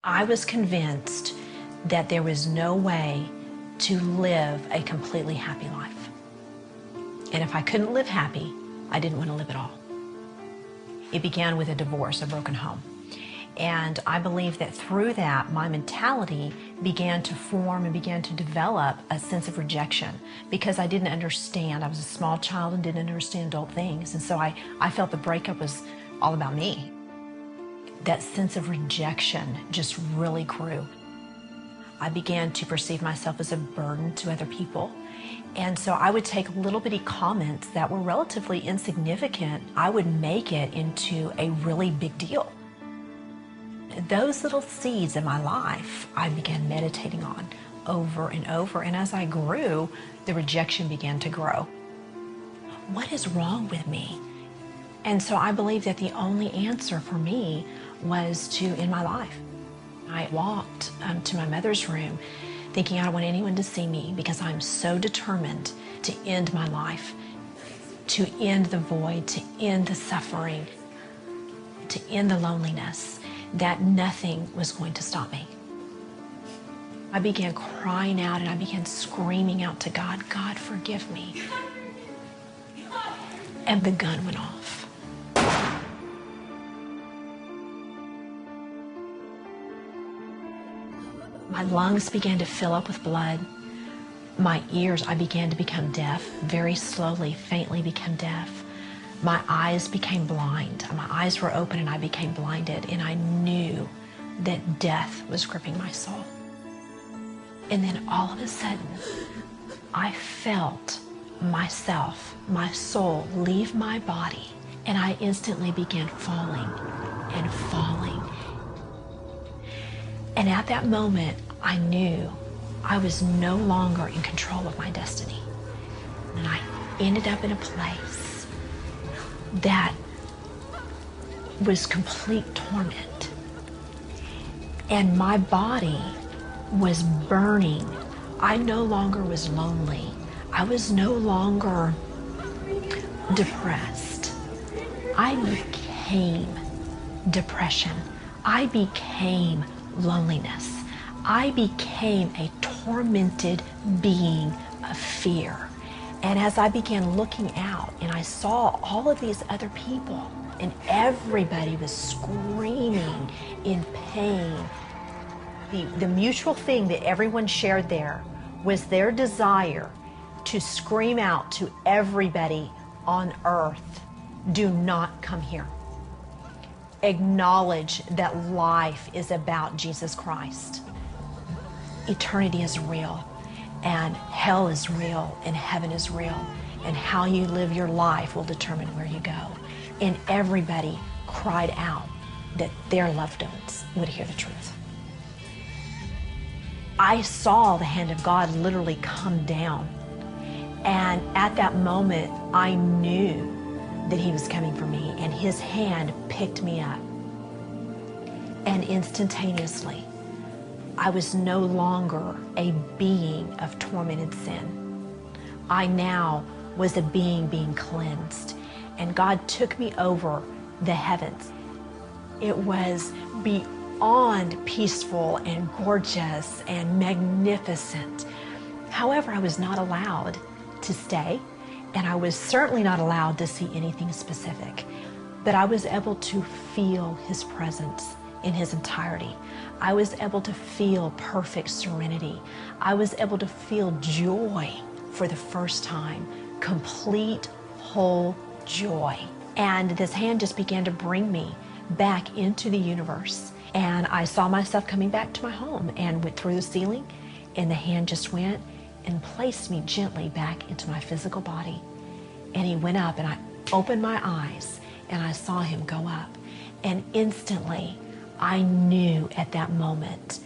I was convinced that there was no way to live a completely happy life. And if I couldn't live happy, I didn't want to live at all. It began with a divorce, a broken home. And I believe that through that, my mentality began to form and began to develop a sense of rejection because I didn't understand. I was a small child and didn't understand adult things. And so I felt the breakup was all about me. That sense of rejection just really grew. I began to perceive myself as a burden to other people. And so I would take little bitty comments that were relatively insignificant. I would make it into a really big deal. Those little seeds in my life, I began meditating on over and over. And as I grew, the rejection began to grow. What is wrong with me? And so I believe that the only answer for me was to end my life. I walked to my mother's room thinking I don't want anyone to see me because I'm so determined to end my life, to end the void, to end the suffering, to end the loneliness, that nothing was going to stop me. I began crying out and I began screaming out to God, God, forgive me. And the gun went off. My lungs began to fill up with blood. My ears, I began to become deaf, very slowly, faintly become deaf. My eyes became blind. My eyes were open and I became blinded, and I knew that death was gripping my soul. And then all of a sudden, I felt myself, my soul, leave my body, and I instantly began falling and falling. And at that moment, I knew I was no longer in control of my destiny. And I ended up in a place that was complete torment. And my body was burning. I no longer was lonely. I was no longer depressed. I became depression. I became loneliness. I became a tormented being of fear. And as I began looking out and I saw all of these other people and everybody was screaming in pain, the mutual thing that everyone shared there was their desire to scream out to everybody on earth, do not come here. Acknowledge that life is about Jesus Christ. Eternity is real, and hell is real, and heaven is real, and how you live your life will determine where you go. And everybody cried out that their loved ones would hear the truth. I saw the hand of God literally come down, and at that moment, I knew that he was coming for me, and his hand picked me up. And instantaneously, I was no longer a being of tormented sin. I now was a being cleansed, and God took me over the heavens. It was beyond peaceful and gorgeous and magnificent. However, I was not allowed to stay, and I was certainly not allowed to see anything specific, but I was able to feel his presence in his entirety. I was able to feel perfect serenity. I was able to feel joy for the first time, complete, whole joy. And this hand just began to bring me back into the universe. And I saw myself coming back to my home and went through the ceiling, and the hand just went and placed me gently back into my physical body. And he went up, and I opened my eyes and I saw him go up. And instantly, I knew at that moment,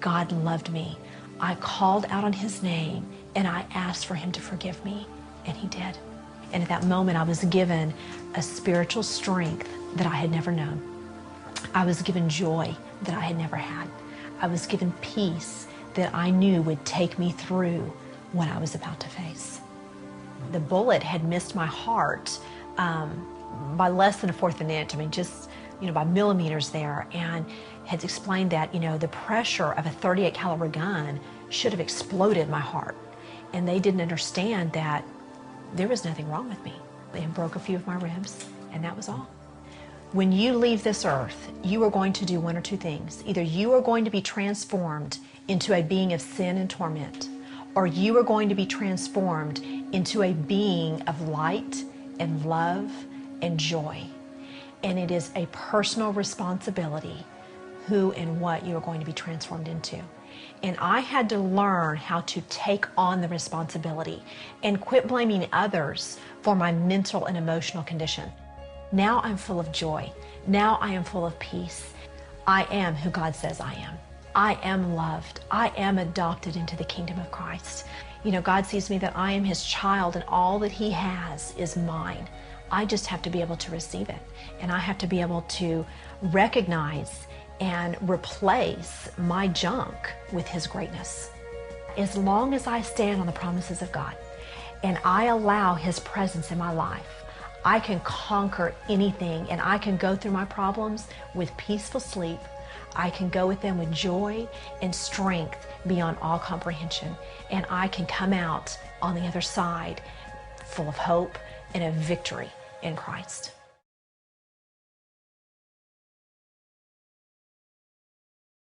God loved me. I called out on his name and I asked for him to forgive me, and he did. And at that moment, I was given a spiritual strength that I had never known. I was given joy that I had never had. I was given peace that I knew would take me through what I was about to face. The bullet had missed my heart by less than 1/4 of an inch. I mean, just, by millimeters there. And had explained that, the pressure of a 38 caliber gun should have exploded my heart. And they didn't understand that there was nothing wrong with me. They broke a few of my ribs, and that was all. When you leave this earth, you are going to do one or two things. Either you are going to be transformed into a being of sin and torment, or you are going to be transformed into a being of light and love and joy. And it is a personal responsibility who and what you are going to be transformed into. And I had to learn how to take on the responsibility and quit blaming others for my mental and emotional condition. Now I'm full of joy. Now I am full of peace. I am who God says I am. I am loved. I am adopted into the kingdom of Christ. God sees me that I am his child, and all that he has is mine. I just have to be able to receive it. And I have to be able to recognize and replace my junk with his greatness. As long as I stand on the promises of God and I allow his presence in my life, I can conquer anything, and I can go through my problems with peaceful sleep. I can go with them with joy and strength beyond all comprehension. And I can come out on the other side full of hope and of victory in Christ.